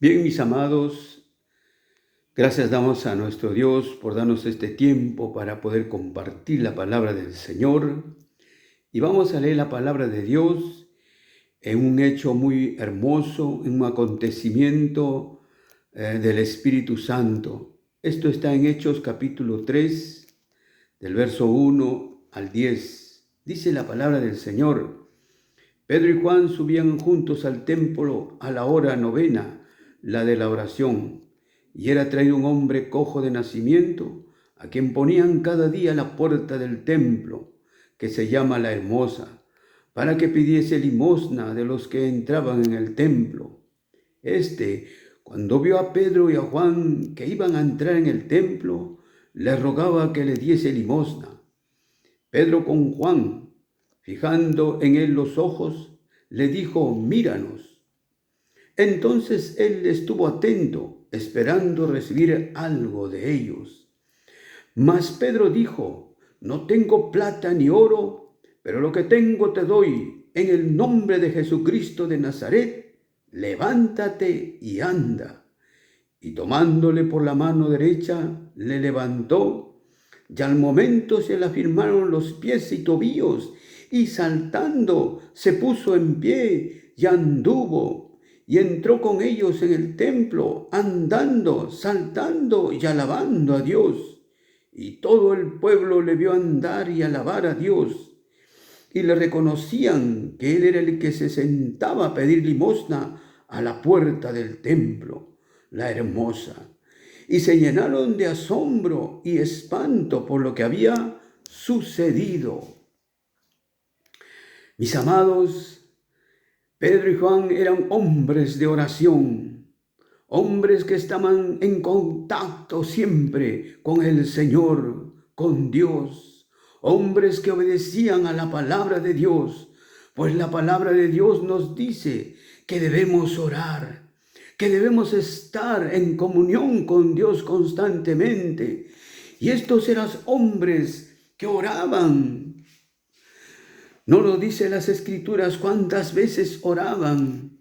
Bien, mis amados, gracias damos a nuestro Dios por darnos este tiempo para poder compartir la palabra del Señor. Y vamos a leer la palabra de Dios en un hecho muy hermoso, en un acontecimiento del Espíritu Santo. Esto está en Hechos capítulo 3, del verso 1 al 10. Dice la palabra del Señor: Pedro y Juan subían juntos al templo a la hora novena, la de la oración, y era traído un hombre cojo de nacimiento, a quien ponían cada día a la puerta del templo, que se llama La Hermosa, para que pidiese limosna de los que entraban en el templo. Cuando vio a Pedro y a Juan que iban a entrar en el templo, le rogaba que le diese limosna. Pedro con Juan, fijando en él los ojos, le dijo: míranos. Entonces él estuvo atento, esperando recibir algo de ellos. Mas Pedro dijo: no tengo plata ni oro, pero lo que tengo te doy. En el nombre de Jesucristo de Nazaret, levántate y anda. Y tomándole por la mano derecha, le levantó, y al momento se le afirmaron los pies y tobillos, y saltando se puso en pie y anduvo, y entró con ellos en el templo, andando, saltando y alabando a Dios. Y todo el pueblo le vio andar y alabar a Dios, y le reconocían que él era el que se sentaba a pedir limosna a la puerta del templo, La Hermosa, y se llenaron de asombro y espanto por lo que había sucedido. Mis amados, Pedro y Juan eran hombres de oración, hombres que estaban en contacto siempre con el Señor, con Dios, hombres que obedecían a la palabra de Dios, pues la palabra de Dios nos dice que debemos orar, que debemos estar en comunión con Dios constantemente. Y estos eran hombres que oraban. No lo dice las Escrituras cuántas veces oraban,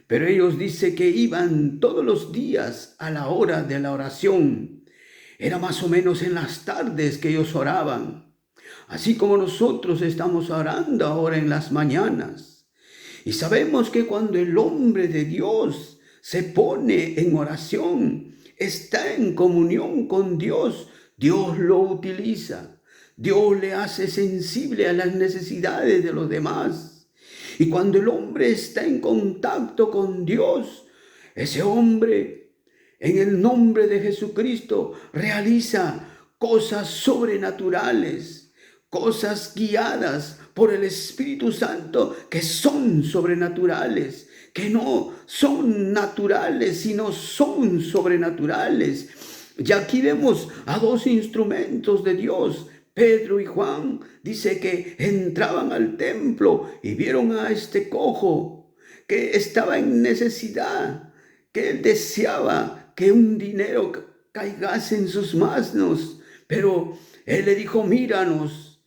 pero ellos dicen que iban todos los días a la hora de la oración. Era más o menos en las tardes que ellos oraban, así como nosotros estamos orando ahora en las mañanas. Y sabemos que cuando el hombre de Dios se pone en oración, está en comunión con Dios, Dios lo utiliza. Dios le hace sensible a las necesidades de los demás. Y cuando el hombre está en contacto con Dios, ese hombre, en el nombre de Jesucristo, realiza cosas sobrenaturales, cosas guiadas por el Espíritu Santo que son sobrenaturales, que no son naturales, sino son sobrenaturales. Y aquí vemos a dos instrumentos de Dios. Pedro y Juan dice que entraban al templo y vieron a este cojo que estaba en necesidad, que él deseaba que un dinero caigase en sus manos, pero él le dijo: míranos.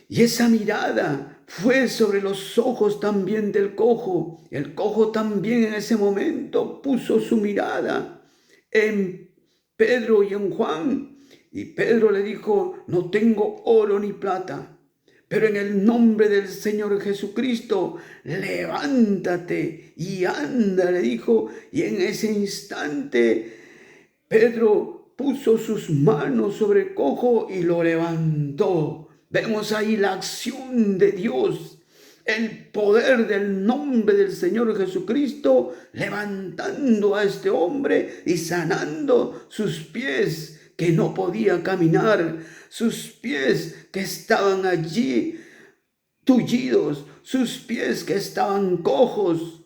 Y esa mirada fue sobre los ojos también del cojo. El cojo también en ese momento puso su mirada en Pedro y en Juan. Y Pedro le dijo: no tengo oro ni plata, pero en el nombre del Señor Jesucristo, levántate y anda, le dijo. Y en ese instante Pedro puso sus manos sobre el cojo y lo levantó. Vemos ahí la acción de Dios, el poder del nombre del Señor Jesucristo, levantando a este hombre y sanando sus pies que no podía caminar, sus pies que estaban allí tullidos, sus pies que estaban cojos,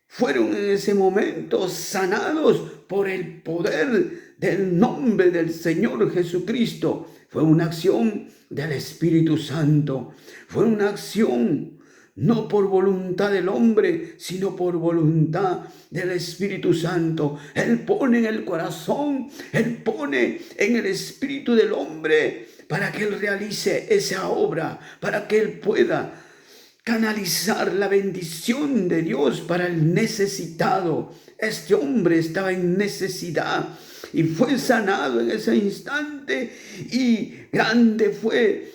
fueron en ese momento sanados por el poder del nombre del Señor Jesucristo. Fue una acción del Espíritu Santo, fue una acción no por voluntad del hombre, sino por voluntad del Espíritu Santo. Él pone en el corazón, Él pone en el espíritu del hombre para que Él realice esa obra, para que Él pueda canalizar la bendición de Dios para el necesitado. Este hombre estaba en necesidad y fue sanado en ese instante, y grande fue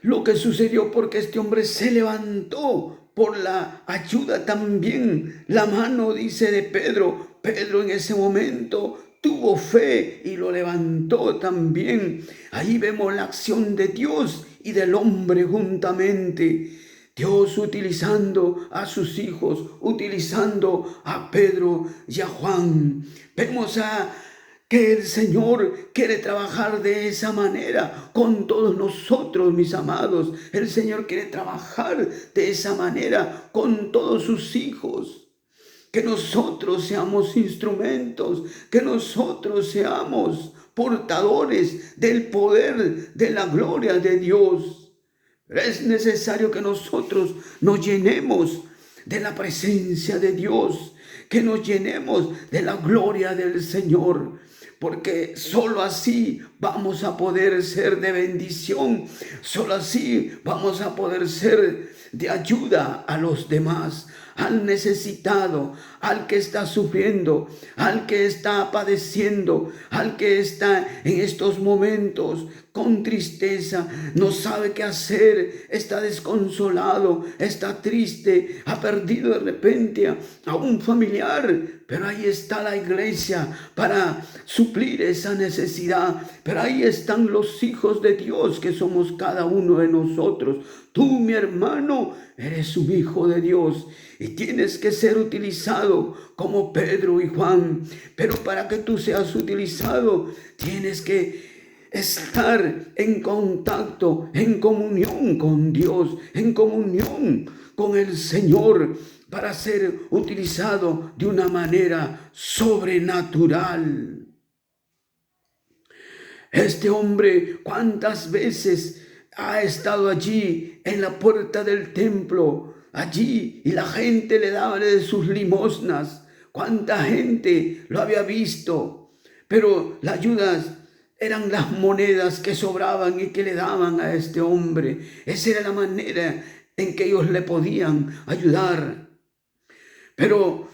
lo que sucedió porque este hombre se levantó por la ayuda también. La mano, dice, de Pedro. Pedro en ese momento tuvo fe y lo levantó también. Ahí vemos la acción de Dios y del hombre juntamente. Dios utilizando a sus hijos, utilizando a Pedro y a Juan. Vemos que el Señor quiere trabajar de esa manera con todos nosotros, mis amados. El Señor quiere trabajar de esa manera con todos sus hijos. Que nosotros seamos instrumentos, que nosotros seamos portadores del poder, de la gloria de Dios. Pero es necesario que nosotros nos llenemos de la presencia de Dios, que nos llenemos de la gloria del Señor, porque solo así vamos a poder ser de bendición, solo así vamos a poder ser de ayuda a los demás, al necesitado, al que está sufriendo, al que está padeciendo, al que está en estos momentos con tristeza, no sabe qué hacer, está desconsolado, está triste, ha perdido de repente a un familiar, pero ahí está la iglesia para suplir esa necesidad. Pero ahí están los hijos de Dios, que somos cada uno de nosotros. Tú, mi hermano, eres un hijo de Dios y tienes que ser utilizado como Pedro y Juan. Pero para que tú seas utilizado, tienes que estar en contacto, en comunión con Dios, en comunión con el Señor, para ser utilizado de una manera sobrenatural. Este hombre, ¿cuántas veces ha estado allí en la puerta del templo? Allí, y la gente le daba de sus limosnas. ¿Cuánta gente lo había visto? Pero las ayudas eran las monedas que sobraban y que le daban a este hombre. Esa era la manera en que ellos le podían ayudar. Pero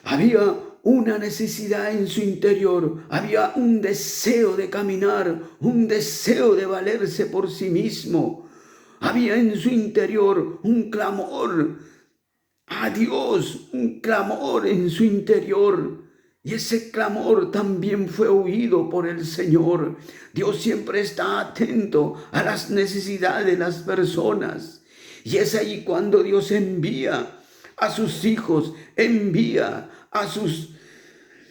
había una necesidad en su interior, había un deseo de caminar, un deseo de valerse por sí mismo. Había en su interior un clamor a Dios, un clamor en su interior. Y ese clamor también fue oído por el Señor. Dios siempre está atento a las necesidades de las personas. Y es ahí cuando Dios envía a sus hijos, envía a sus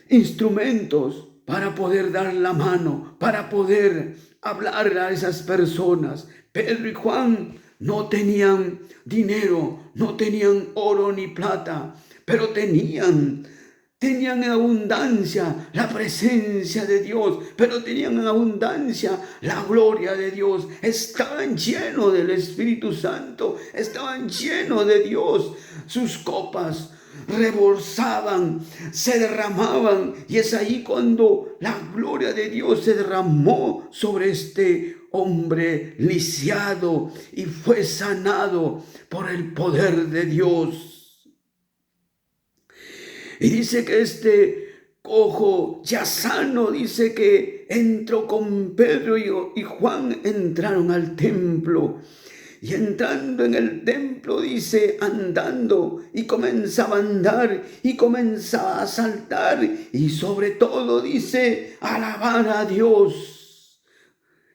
instrumentos para poder dar la mano, para poder hablar a esas personas. Pedro y Juan no tenían dinero, no tenían oro ni plata, pero tenían en abundancia la presencia de Dios, pero tenían en abundancia la gloria de Dios. Estaban llenos del Espíritu Santo, estaban llenos de Dios. Sus copas rebosaban, se derramaban, y es ahí cuando la gloria de Dios se derramó sobre este hombre lisiado y fue sanado por el poder de Dios. Y dice que este cojo ya sano, dice que entró con Pedro y Juan, entraron al templo. Y entrando en el templo, dice, andando, y comenzaba a andar, y comenzaba a saltar, y sobre todo, dice, alabar a Dios.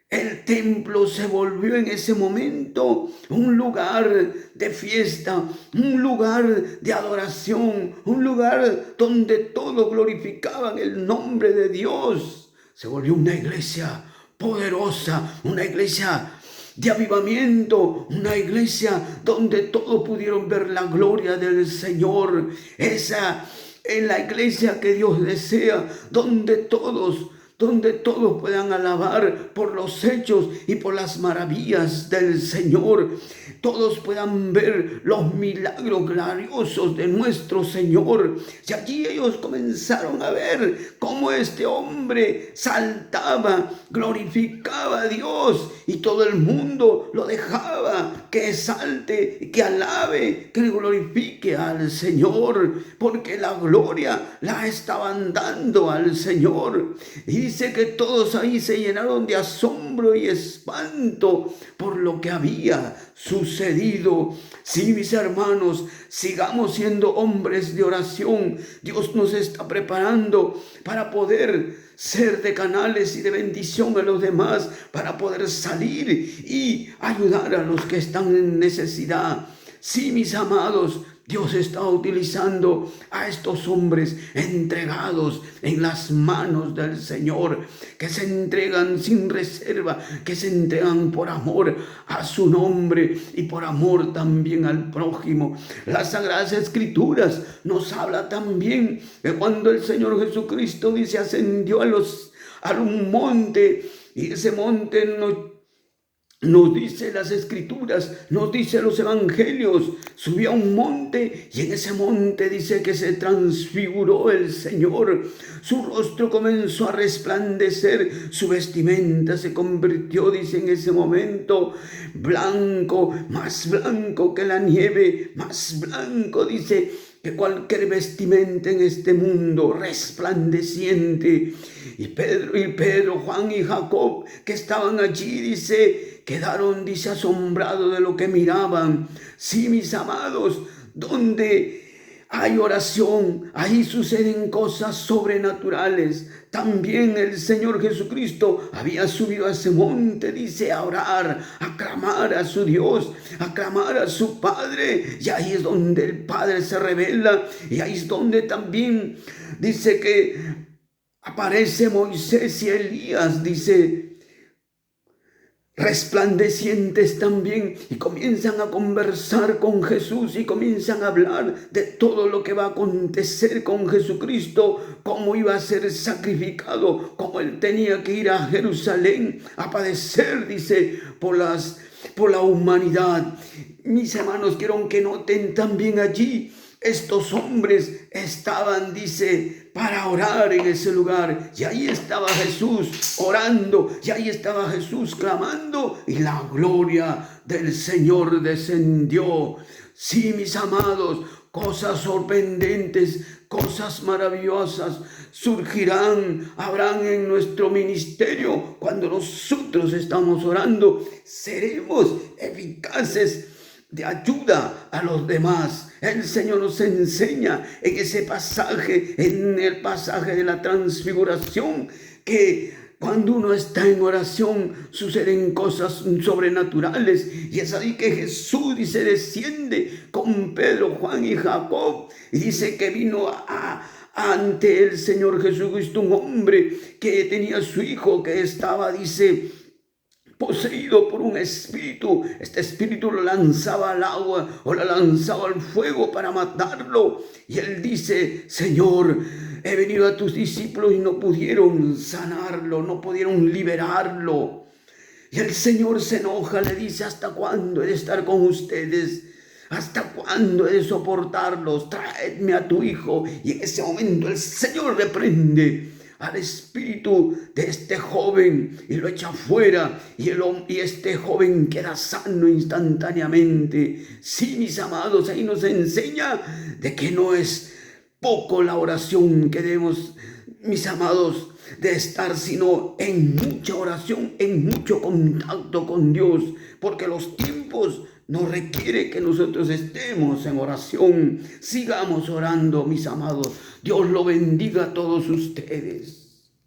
El templo se volvió en ese momento un lugar de fiesta, un lugar de adoración, un lugar donde todos glorificaban el nombre de Dios. Se volvió una iglesia poderosa, una iglesia de avivamiento, una iglesia donde todos pudieron ver la gloria del Señor. Esa es la iglesia que Dios desea, donde todos puedan alabar por los hechos y por las maravillas del Señor. Todos puedan ver los milagros gloriosos de nuestro Señor. Y allí ellos comenzaron a ver cómo este hombre saltaba, glorificaba a Dios, y todo el mundo lo dejaba que exalte, que alabe, que glorifique al Señor, porque la gloria la estaban dando al Señor. Y dice que todos ahí se llenaron de asombro y espanto por lo que había sucedido. Sí, mis hermanos, sigamos siendo hombres de oración. Dios nos está preparando para poder ser de canales y de bendición a los demás, para poder salir y ayudar a los que están en necesidad. Sí, mis amados, Dios está utilizando a estos hombres entregados en las manos del Señor, que se entregan sin reserva, que se entregan por amor a su nombre y por amor también al prójimo. Las Sagradas Escrituras nos habla también de cuando el Señor Jesucristo dice ascendió a un monte, y ese monte nos dice las Escrituras, nos dice los Evangelios, subió a un monte y en ese monte dice que se transfiguró el Señor. Su rostro comenzó a resplandecer, su vestimenta se convirtió, dice en ese momento, blanco, más blanco que la nieve, más blanco, dice, que cualquier vestimenta en este mundo, resplandeciente. Y Pedro, Juan y Jacob, que estaban allí, dice, quedaron, dice, asombrados de lo que miraban. Sí, mis amados, donde hay oración, ahí suceden cosas sobrenaturales. También el Señor Jesucristo había subido a ese monte, dice, a orar, a clamar a su Dios, a clamar a su Padre. Y ahí es donde el Padre se revela, y ahí es donde también dice que aparece Moisés y Elías, dice, resplandecientes también, y comienzan a conversar con Jesús y comienzan a hablar de todo lo que va a acontecer con Jesucristo, cómo iba a ser sacrificado, cómo él tenía que ir a Jerusalén a padecer, dice, por la humanidad. Mis hermanos, quiero que noten también allí, estos hombres estaban, dice, para orar en ese lugar. Y ahí estaba Jesús orando. Y ahí estaba Jesús clamando. Y la gloria del Señor descendió. Sí, mis amados, cosas sorprendentes, cosas maravillosas surgirán, habrán en nuestro ministerio. Cuando nosotros estamos orando, seremos eficaces de ayuda a los demás. El Señor nos enseña en ese pasaje, en el pasaje de la transfiguración, que cuando uno está en oración suceden cosas sobrenaturales. Y es ahí que Jesús, dice, desciende con Pedro, Juan y Jacob, y dice que vino ante el Señor Jesucristo un hombre que tenía a su hijo que estaba, dice, poseído por un espíritu. Este espíritu lo lanzaba al agua o lo lanzaba al fuego para matarlo. Y él dice, Señor, he venido a tus discípulos y no pudieron sanarlo, no pudieron liberarlo. Y el Señor se enoja, le dice, ¿hasta cuándo he de estar con ustedes? ¿Hasta cuándo he de soportarlos? Traedme a tu hijo. Y en ese momento el Señor reprende al espíritu de este joven y lo echa fuera, y este joven queda sano instantáneamente. Sí, mis amados, ahí nos enseña de que no es poco la oración que debemos, mis amados, de estar, sino en mucha oración, en mucho contacto con Dios, porque los tiempos nos requiere que nosotros estemos en oración. Sigamos orando, mis amados. Dios lo bendiga a todos ustedes.